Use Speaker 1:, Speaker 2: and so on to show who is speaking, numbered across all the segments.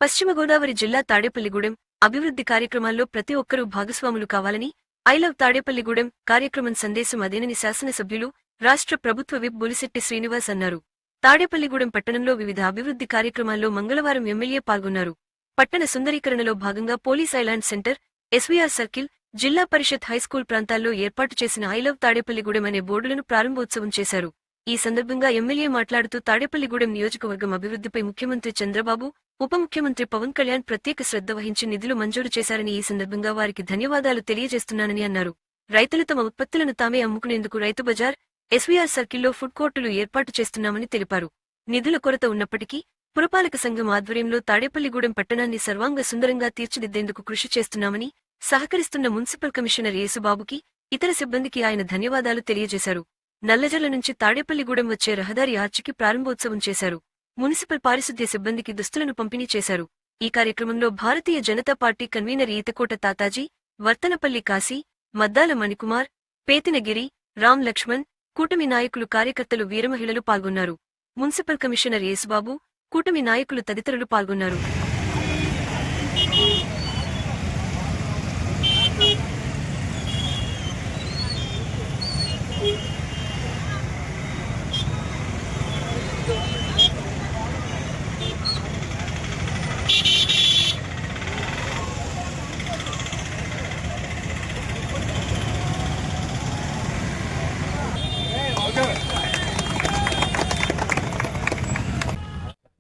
Speaker 1: పశ్చిమ గోదావరి జిల్లా తాడేపల్లిగూడెం అభివృద్ధి కార్యక్రమాల్లో ప్రతి ఒక్కరూ భాగస్వాములు కావాలని ఐ లవ్ తాడేపల్లిగూడెం కార్యక్రమం సందేశం అదేనని శాసనసభ్యులు రాష్ట్ర ప్రభుత్వ విప్ బొలిశెట్టి శ్రీనివాస్ అన్నారు. తాడేపల్లిగూడెం పట్టణంలో వివిధ అభివృద్ధి కార్యక్రమాల్లో మంగళవారం ఎమ్మెల్యే పాల్గొన్నారు. పట్టణ సుందరీకరణలో భాగంగా police island centre, SVR circle, జిల్లా పరిషత్ హైస్కూల్ ప్రాంతాల్లో ఏర్పాటు చేసిన ఐ లవ్ తాడేపల్లిగూడెం అనే బోర్డులను ప్రారంభోత్సవం చేశారు. ఈ సందర్భంగా ఎమ్మెల్యే మాట్లాడుతూ తాడేపల్లిగూడెం నియోజకవర్గం అభివృద్ధిపై ముఖ్యమంత్రి చంద్రబాబు, ఉప ముఖ్యమంత్రి పవన్ కళ్యాణ్ ప్రత్యేక శ్రద్ధ వహించి నిధులు మంజూరు చేశారని ఈ సందర్భంగా వారికి ధన్యవాదాలు తెలియజేస్తున్నానని అన్నారు. రైతులు తమ ఉత్పత్తులను తామే అమ్ముకునేందుకు రైతు బజార్, ఎస్వీఆర్ సర్కిల్లో ఫుడ్ కోర్టులు ఏర్పాటు చేస్తున్నామని తెలిపారు. నిధుల కొరత ఉన్నప్పటికీ పురపాలక సంఘం ఆధ్వర్యంలో తాడేపల్లిగూడెం పట్టణాన్ని సర్వాంగ సుందరంగా తీర్చిదిద్దేందుకు కృషి చేస్తున్నామని, సహకరిస్తున్న మున్సిపల్ కమిషనర్ యేసుబాబుకి, ఇతర సిబ్బందికి ఆయన ధన్యవాదాలు తెలియజేశారు. నల్లజర్ల నుంచి తాడేపల్లిగూడెం వచ్చే రహదారి ఆర్చికి ప్రారంభోత్సవం చేశారు. మున్సిపల్ పారిశుద్ధ్య సిబ్బందికి దుస్తులను పంపిణీ చేశారు. ఈ కార్యక్రమంలో భారతీయ జనతా పార్టీ కన్వీనర్ ఈతకోట తాతాజీ, వర్తనపల్లి కాశీ, మద్దాల మణికుమార్, పేతినగిరి, రామ్ లక్ష్మణ్, కూటమి నాయకులు, కార్యకర్తలు, వీరమహిళలు పాల్గొన్నారు. మున్సిపల్ కమిషనర్ యేసుబాబు, కూటమి నాయకులు తదితరులు పాల్గొన్నారు.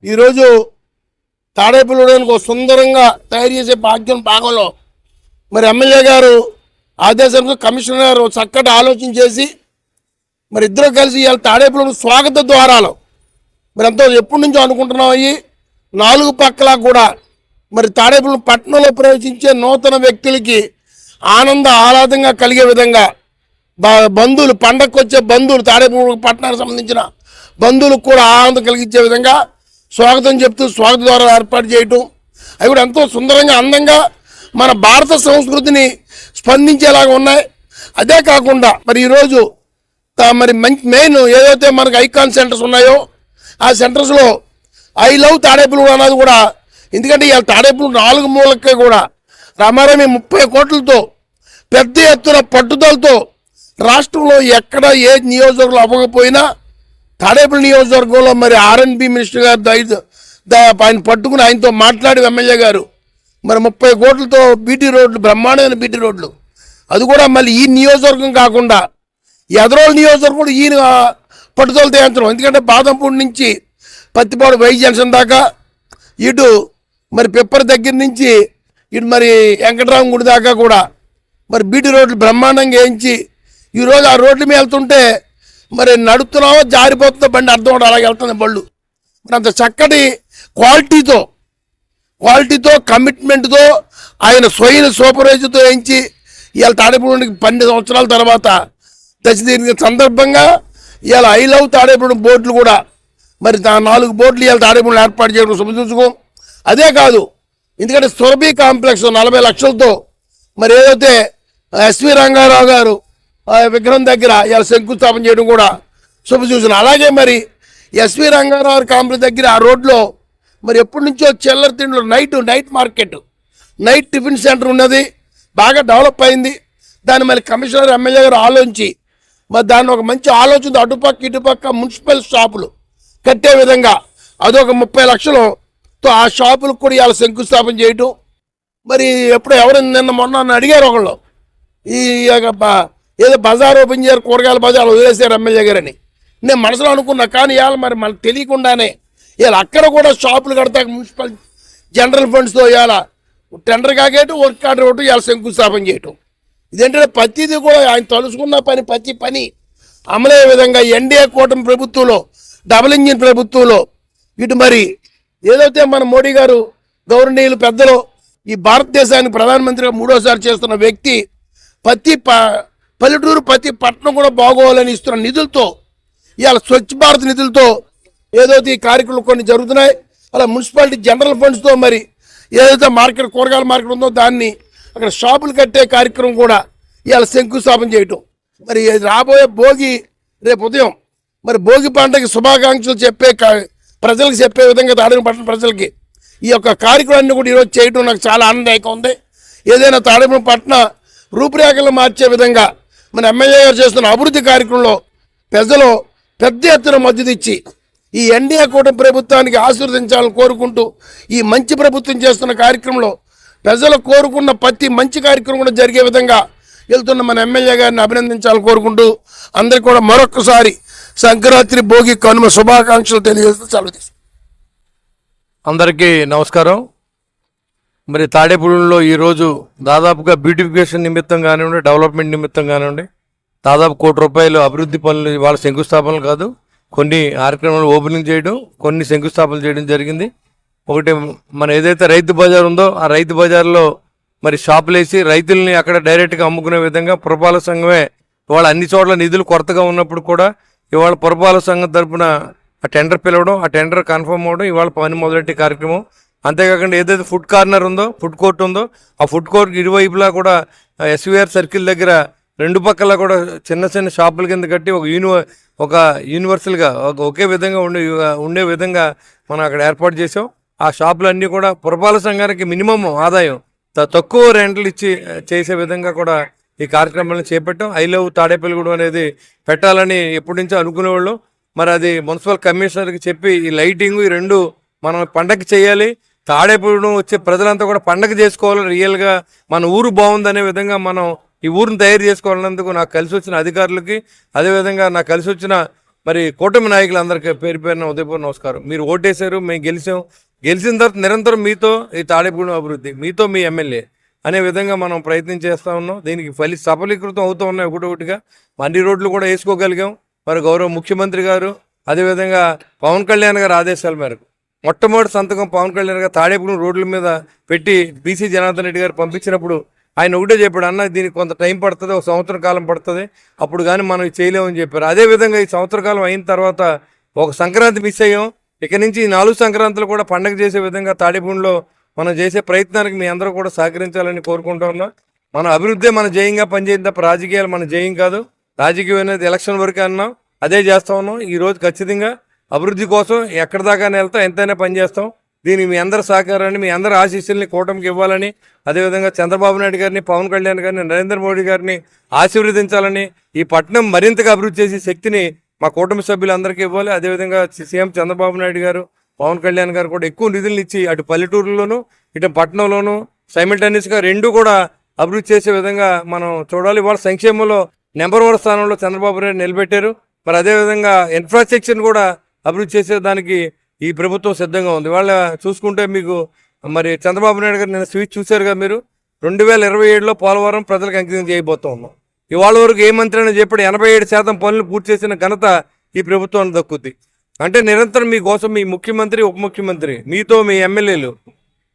Speaker 2: ఈరోజు తాడేపల్లిగూడెంకు సుందరంగా తయారు చేసే భాగంలో మరి ఎమ్మెల్యే గారు ఆదేశంతో కమిషనర్ గారు చక్కటి ఆలోచన చేసి మరి ఇద్దరు కలిసి ఇవాళ తాడేపల్లిగూడెం స్వాగత ద్వారాలు మరి ఎంతో ఎప్పటి నుంచో అనుకుంటున్నాం. అయ్యి 4 పక్కల కూడా మరి తాడేపల్లిగూడెం పట్టణంలో ప్రవేశించే నూతన వ్యక్తులకి ఆహ్లాదంగా కలిగే విధంగా బంధువులు, పండగకు వచ్చే బంధువులు, తాడేపల్లిగూడెం పట్టణానికి సంబంధించిన బంధువులకు కూడా ఆనందం కలిగించే విధంగా స్వాగతం చెప్తూ స్వాగత ద్వారా ఏర్పాటు చేయటం, అవి కూడా ఎంతో సుందరంగా, అందంగా మన భారత సంస్కృతిని స్పందించేలాగా ఉన్నాయి. అదే కాకుండా మరి ఈరోజు మరి మెయిన్ ఏదైతే మనకు ఐకాన్ సెంటర్స్ ఉన్నాయో ఆ సెంటర్స్లో ఐ లవ్ తాడేపల్లిగూడెం అన్నది కూడా, ఎందుకంటే ఇవాళ తాడేపల్లిగూడెం 4 మూలకే కూడా రామారామి 30 కోట్లతో పెద్ద ఎత్తున పట్టుదలతో రాష్ట్రంలో ఎక్కడ ఏ నియోజకవర్గంలో అవ్వకపోయినా తాడేపల్లి నియోజకవర్గంలో మరి ఆర్ఎన్బి మినిస్టర్ గారు ఆయన పట్టుకుని ఆయనతో మాట్లాడి ఎమ్మెల్యే గారు మరి 30 కోట్లతో బీటీ రోడ్లు, బ్రహ్మాండమైన బీటీ రోడ్లు, అది కూడా మళ్ళీ ఈ నియోజకవర్గం కాకుండా ఎదరోలు నియోజకవర్గం ఈయన పట్టుదలతో యంత్రం. ఎందుకంటే బాదంపూడి నుంచి పత్తిపాడు వై జంక్షన్ దాకా, ఇటు మరి పెప్పర్ దగ్గర నుంచి ఇటు మరి వెంకటరామ గుడి దాకా కూడా మరి బీటీ రోడ్లు బ్రహ్మాండంగా వేయించి ఈరోజు ఆ రోడ్ల మీద వెళ్తుంటే మరి నడుస్తున్నావో జారిపోతుందో బండి అర్థం కూడా అలాగే వెళ్తుంది బళ్ళు. మరి అంత చక్కటి క్వాలిటీతో కమిట్మెంట్తో ఆయన స్వయం సూపర్వైజర్తో వేయించి ఇవాళ తాడేపల్లిగూడెంకి 12 సంవత్సరాల తర్వాత దశదిన సందర్భంగా ఇవాళ ఐ లవ్ తాడేపల్లిగూడెం బోర్డులు కూడా మరి 4 బోర్డులు ఇవాళ తాడేపల్లిగూడెం ఏర్పాటు చేయడం శుభసూచకం. అదే కాదు, ఎందుకంటే సురభి కాంప్లెక్స్ 40 లక్షలతో మరి ఏదైతే ఎస్వి రంగారావు గారు విగ్రహం దగ్గర ఇలా శంకుస్థాపన చేయడం కూడా శుభసూచన. అలాగే మరి ఎస్వి రంగారావు కాంప్లెక్స్ దగ్గర ఆ రోడ్లో మరి ఎప్పటి నుంచో చిల్లర తిండ్లు, night market, night tiffin centre ఉన్నది, బాగా డెవలప్ అయింది. దాన్ని మరి కమిషనర్ ఎమ్మెల్యే గారు ఆలోచించి మరి దాన్ని ఒక మంచి ఆలోచనతో అటుపక్క ఇటుపక్క మున్సిపల్ షాపులు కట్టే విధంగా అదొక 30 లక్షలతో ఆ షాపులకు కూడా ఇలా శంకుస్థాపన చేయటం. మరి ఎప్పుడు నిన్న మొన్న అడిగారు ఒకళ్ళు, ఈ ఏదో బజార్ ఓపెన్ చేయరు, కూరగాయల బజార్ వదిలేసారు ఎమ్మెల్యే గారని నేను మనసులో అనుకున్నా. కానీ ఇవాళ మరి మనకు తెలియకుండానే ఇవాళ అక్కడ కూడా షాపులు కడతాక మున్సిపల్ జనరల్ ఫండ్స్తో ఇవాళ టెండర్ కాకేయటం, వర్క్ ఆర్డర్ ఇవ్వటం, ఇవాళ శంకుస్థాపన చేయటం. ఇదేంటంటే ప్రతిదీ కూడా ఆయన తలుసుకున్న ప్రతి పని అమలయ్యే విధంగా ఎన్డీఏ కూటమి ప్రభుత్వంలో, డబుల్ ఇంజిన్ ప్రభుత్వంలో ఇటు మరి ఏదైతే మన మోడీ గారు గౌరవనీయులు పెద్దలు ఈ భారతదేశానికి ప్రధానమంత్రిగా 3వ సారి చేస్తున్న వ్యక్తి ప్రతి పల్లెటూరు, ప్రతి పట్టణం కూడా బాగోవాలని ఇస్తున్న నిధులతో ఇవాళ స్వచ్ఛ భారత్ నిధులతో ఏదైతే ఈ కార్యక్రమాలు కొన్ని జరుగుతున్నాయి. అలా మున్సిపాలిటీ జనరల్ ఫండ్స్తో మరి ఏదైతే మార్కెట్, కూరగాయల మార్కెట్ ఉందో దాన్ని అక్కడ షాపులు కట్టే కార్యక్రమం కూడా ఇవాళ శంకుస్థాపన చేయటం. మరి రాబోయే భోగి రేపు ఉదయం మరి భోగి పండుగకి శుభాకాంక్షలు ప్రజలకు చెప్పే విధంగా తాడేపల్లి పట్టణ ప్రజలకి ఈ యొక్క కార్యక్రమాన్ని కూడా ఈరోజు చేయడం నాకు చాలా ఆనందదాయకం ఉంది. ఏదైనా తాడేపల్లి పట్టణ రూపురేఖలు మార్చే విధంగా మన ఎమ్మెల్యే గారు చేస్తున్న అభివృద్ధి కార్యక్రమంలో ప్రజలు పెద్ద ఎత్తున మద్దతు ఇచ్చి ఈ ఎన్డీఏ కూటమి ప్రభుత్వానికి ఆశీర్వదించాలని కోరుకుంటూ ఈ మంచి ప్రభుత్వం చేస్తున్న కార్యక్రమంలో ప్రజలు కోరుకున్న ప్రతి మంచి కార్యక్రమం కూడా జరిగే విధంగా వెళ్తున్న మన ఎమ్మెల్యే గారిని అభినందించాలని కోరుకుంటూ అందరికీ కూడా మరొకసారి సంక్రాంతి భోగి కనుమ శుభాకాంక్షలు తెలియజేస్తూ సెలవు తీసుకుంటాను.
Speaker 3: అందరికీ నమస్కారం. మరి తాడేపల్లిలో ఈరోజు దాదాపుగా బ్యూటిఫికేషన్ నిమిత్తం కానివ్వండి, డెవలప్మెంట్ నిమిత్తం కానివ్వండి, దాదాపు ₹1 అభివృద్ధి పనులు వాళ్ళ శంకుస్థాపనలు కాదు, కొన్ని కార్యక్రమాలు ఓపెనింగ్ చేయడం, కొన్ని శంకుస్థాపనలు చేయడం జరిగింది. ఒకటి మన ఏదైతే రైతు బజార్ ఉందో ఆ రైతు బజార్లో మరి షాపులు వేసి రైతుల్ని అక్కడ డైరెక్ట్గా అమ్ముకునే విధంగా పురపాలక సంఘమే ఇవాళ అన్ని చోట్ల నిధులు కొరతగా ఉన్నప్పుడు కూడా ఇవాళ పురపాలక సంఘం తరఫున ఆ టెండర్ పిలవడం, ఆ టెండర్ కన్ఫర్మ్ అవ్వడం, ఇవాళ పని మొదలెట్టే కార్యక్రమం. అంతేకాకుండా ఏదైతే ఫుడ్ కార్నర్ ఉందో, ఫుడ్ కోర్ట్ ఉందో, ఆ ఫుడ్ కోర్ట్ ఇరువైపులా కూడా ఎస్వీఆర్ సర్కిల్ దగ్గర రెండు పక్కల కూడా చిన్న చిన్న షాపుల కింద కట్టి ఒక యూనివర్సల్గా ఒకే విధంగా ఉండే విధంగా మనం అక్కడ ఏర్పాటు చేసాం. ఆ షాపులన్నీ కూడా పురపాలక సంఘానికి మినిమం ఆదాయం తక్కువ రెంట్లు ఇచ్చి చేసే విధంగా కూడా ఈ కార్యక్రమాలను చేపట్టాం. ఐ లవ్ తాడేపల్లిగూడెం అనేది పెట్టాలని ఎప్పటి నుంచో అనుకునేవాళ్ళు. మరి అది మున్సిపల్ కమిషనర్కి చెప్పి ఈ లైటింగ్ ఈ రెండు మనం పండగ చేయాలి, తాడేపల్లిగూడెం వచ్చే ప్రజలంతా కూడా పండగ చేసుకోవాలి, రియల్గా మన ఊరు బాగుందనే విధంగా మనం ఈ ఊరిని తయారు చేసుకోవాలన్నందుకు నాకు కలిసి వచ్చిన అధికారులకి, అదేవిధంగా నాకు కలిసి వచ్చిన మరి కూటమి నాయకులందరికీ పేరు పేరున ఉదయపూర్ నమస్కారం. మీరు ఓటేశారు, మేము గెలిచిన తర్వాత నిరంతరం మీతో ఈ తాడేపల్లిగూడెం అభివృద్ధి, మీతో మీ ఎమ్మెల్యే అనే విధంగా మనం ప్రయత్నం చేస్తూ ఉన్నాం. దీనికి సఫలీకృతం అవుతూ ఉన్నాయి ఒకటిగా. అన్ని రోడ్లు కూడా వేసుకోగలిగాం. మరి గౌరవ ముఖ్యమంత్రి గారు, అదేవిధంగా పవన్ కళ్యాణ్ గారు ఆదేశాల మేరకు మొట్టమొదటి సంతకం పవన్ కళ్యాణ్ గారు తాడేపల్లిగూడెం రోడ్ల మీద పెట్టి బీసీ జనార్దన్ రెడ్డి గారు పంపించినప్పుడు ఆయన ఒకటే చెప్పాడు, అన్న దీనికి కొంత టైం పడుతుంది, 1 సంవత్సర కాలం పడుతుంది, అప్పుడు కానీ మనం చేయలేమని చెప్పారు. అదేవిధంగా ఈ సంవత్సర కాలం అయిన తర్వాత ఒక సంక్రాంతి మిస్ అయ్యాం. ఇక నుంచి ఈ 4 సంక్రాంతులు కూడా పండగ చేసే విధంగా తాడేపల్లిలో మనం చేసే ప్రయత్నానికి మీ అందరూ కూడా సహకరించాలని కోరుకుంటూ ఉన్నాం. మన అభివృద్ధి మన జయంగా పనిచేయడం తప్ప రాజకీయాలు మన జయం కాదు. రాజకీయం అనేది ఎలక్షన్ వరకే అన్నాం, అదే చేస్తా ఉన్నాం. ఈరోజు ఖచ్చితంగా అభివృద్ధి కోసం ఎక్కడి దాకా వెళ్తాం, ఎంతైనా పనిచేస్తాం. దీనికి మీ అందరి సహకారాన్ని, మీ అందరి ఆశీస్సుల్ని కూటమికి ఇవ్వాలని, అదేవిధంగా చంద్రబాబు నాయుడు గారిని, పవన్ కళ్యాణ్ గారిని, నరేంద్ర మోడీ గారిని ఆశీర్వదించాలని, ఈ పట్టణం మరింతగా అభివృద్ధి చేసే శక్తిని మా కూటమి సభ్యులందరికీ ఇవ్వాలి. అదేవిధంగా సీఎం చంద్రబాబు నాయుడు గారు, పవన్ కళ్యాణ్ గారు కూడా ఎక్కువ నిధులను ఇచ్చి అటు పల్లెటూరులోను ఇటు పట్టణంలోను సైమిల్టేనియస్గా రెండు కూడా అభివృద్ధి చేసే విధంగా మనం చూడాలి. వాళ్ళ సంక్షేమంలో నెంబర్ 1 స్థానంలో చంద్రబాబు నాయుడు నిలబెట్టారు. మరి అదేవిధంగా ఇన్ఫ్రాస్ట్రక్చర్ని కూడా అభివృద్ధి చేసేదానికి ఈ ప్రభుత్వం సిద్ధంగా ఉంది. వాళ్ళ చూసుకుంటే మీకు మరి చంద్రబాబు నాయుడు గారు నేను స్వీచ్ చూశారుగా మీరు, 2027లో పోలవరం ప్రజలకు అంకితం చేయబోతూ ఉన్నాం. ఇవాళ వరకు ఏ మంత్రి అయినా చెప్పాడు 87% పనులు పూర్తి చేసిన ఘనత ఈ ప్రభుత్వానికి దక్కుద్ది. అంటే నిరంతరం మీకోసం మీ ముఖ్యమంత్రి, ఉప ముఖ్యమంత్రి, మీతో మీ ఎమ్మెల్యేలు,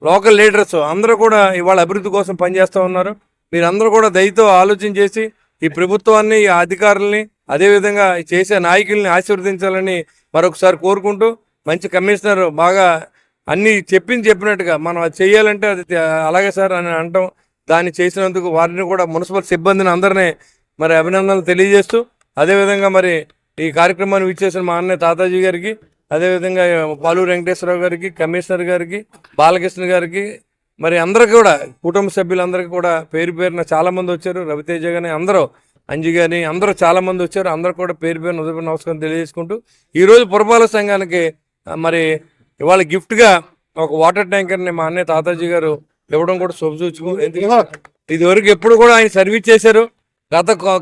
Speaker 3: లోకల్ లీడర్స్ అందరూ కూడా ఇవాళ అభివృద్ధి కోసం పనిచేస్తూ ఉన్నారు. మీరందరూ కూడా దయతో ఆలోచన చేసి ఈ ప్రభుత్వాన్ని, ఈ అధికారుల్ని, అదేవిధంగా చేసే నాయకుల్ని ఆశీర్వదించాలని మరొకసారి కోరుకుంటూ, మంచి కమిషనర్ బాగా అన్నీ చెప్పినట్టుగా మనం అది చేయాలంటే అది అలాగే సార్ అని అంటాం. దాన్ని చేసినందుకు వారిని కూడా మున్సిపల్ సిబ్బందిని అందరినీ మరి అభినందనలు తెలియజేస్తూ, అదేవిధంగా మరి ఈ కార్యక్రమాన్ని విచ్చేసిన మా అన్నయ్య తాతాజీ గారికి, అదేవిధంగా పాలూరు వెంకటేశ్వరరావు గారికి, కమిషనర్ గారికి, బాలకృష్ణ గారికి, మరి అందరికీ కూడా కుటుంబ సభ్యులందరికీ కూడా పేరు పేరున చాలామంది వచ్చారు. రవితేజ కానీ అందరూ, అంజి కానీ అందరూ చాలామంది వచ్చారు. అందరూ కూడా పేరు పేరున ఉదయం నమస్కారం తెలియజేసుకుంటూ, ఈరోజు పురపాలక సంఘానికి మరి ఇవాళ గిఫ్ట్గా ఒక వాటర్ ట్యాంకర్ని మా అన్నయ్య తాతాజీ గారు ఇవ్వడం కూడా శుభసూచకం. ఎందుకంటే ఇదివరకు ఎప్పుడు కూడా ఆయన సర్వీస్ చేశారు.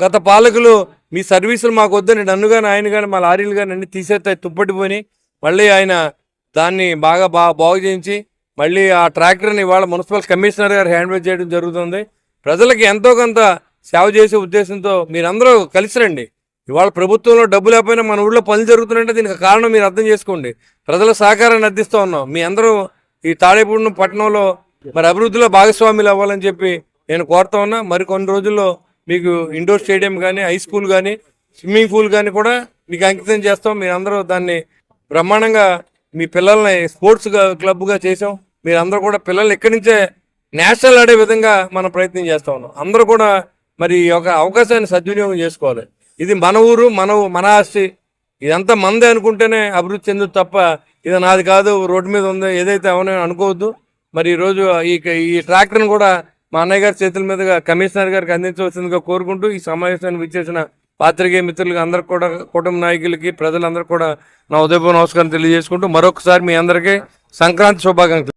Speaker 3: గత పాలకులు మీ సర్వీసులు మాకు వద్దని నన్ను కానీ ఆయన కానీ మా లారీలు కానీ అన్ని తీసేస్తాయి, తుప్పటిపోయి మళ్ళీ ఆయన దాన్ని బాగు చేయించి మళ్ళీ ఆ ట్రాక్టర్ని ఇవాళ మున్సిపల్ కమిషనర్ గారు హ్యాండ్ ఓవర్ చేయడం జరుగుతుంది. ప్రజలకు ఎంతో కొంత సేవ చేసే ఉద్దేశంతో మీరందరూ కలిసి రండి. ఇవాళ ప్రభుత్వంలో డబ్బు లేకపోయినా మన ఊళ్ళో పనులు జరుగుతున్నాయంటే దీనికి కారణం మీరు అర్థం చేసుకోండి. ప్రజల సహకారాన్ని అందిస్తూ ఉన్నాం. మీ అందరూ ఈ తాడేపల్లిగూడెం పట్టణంలో మరి అభివృద్ధిలో భాగస్వాములు అవ్వాలని చెప్పి నేను కోరుతా ఉన్నా. మరి కొన్ని రోజుల్లో మీకు ఇండోర్ స్టేడియం కానీ, హై స్కూల్ కానీ, స్విమ్మింగ్ పూల్ కానీ కూడా మీకు అంకితం చేస్తాం. మీరందరూ దాన్ని బ్రహ్మాండంగా మీ పిల్లల్ని స్పోర్ట్స్ క్లబ్గా చేసాం. మీరందరూ కూడా పిల్లల్ని ఇక్కడి నుంచే నేషనల్ ఆడే విధంగా మనం ప్రయత్నం చేస్తూ ఉన్నాం. అందరూ కూడా మరి ఒక అవకాశాన్ని సద్వినియోగం చేసుకోవాలి. ఇది మన ఊరు, మన ఆస్తి, ఇదంతా మందే అనుకుంటేనే అభివృద్ధి చెందుతుంది తప్ప ఇది నాది కాదు, రోడ్డు మీద ఉంది, ఏదైతే అవునో అనుకోవద్దు. మరి ఈరోజు ఈ ట్రాక్టర్ని కూడా మా అన్నయ్య గారి చేతుల మీదుగా కమిషనర్ గారికి అందించవలసిందిగా కోరుకుంటూ ఈ సమావేశాన్ని విచ్చేసిన పాత్రికేయ మిత్రులకి అందరికి కూడా, కుటుంబ నాయకులకి, ప్రజలందరూ కూడా నా ఉదయపూర్వ నమస్కారం తెలియజేసుకుంటూ మరొకసారి మీ అందరికీ సంక్రాంతి శుభాకాంక్షలు.